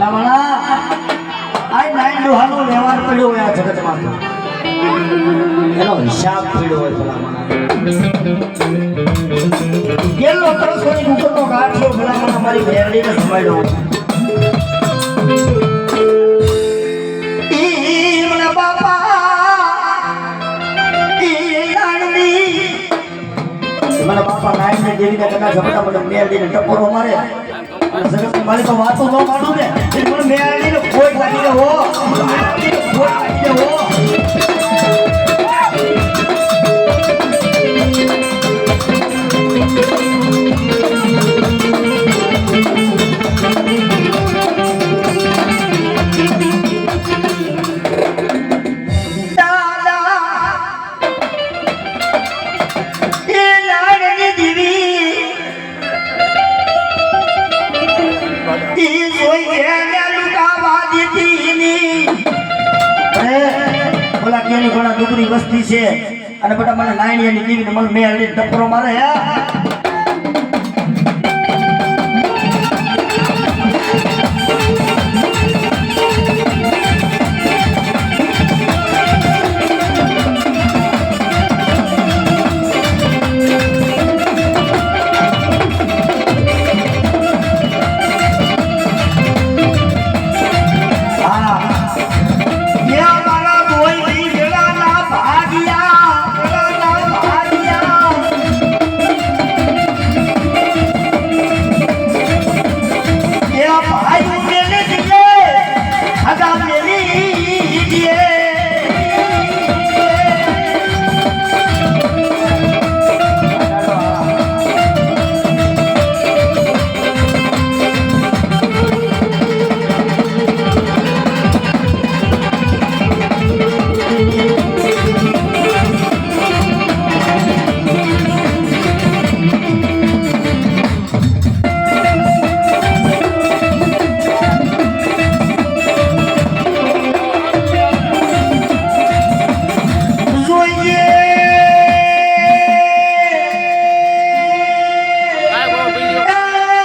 ભલામણા આ નાઈન દોહાનો વ્યવહાર પડ્યો હોય આ જગતમાં એનો હિસાબ પડ્યો હોય ભલામણા ગેલો તરસોની ઉપરનો ગાંઠ છે ભલામણા મારી વેરડીને સંભાળ્યો હોય મને બાપા નાઈન ને દેવીને કના ઝપટા મને મેળવીને ટપોરો મારે અને જગતની માલિક વાતો ન માનું ને એ મને મેળવીને કોઈ લાગી દે હો ઘણા દુબળી વસ્તી છે અને બધા મને નાઈની દેવીને મને મેળ ટપરો મારે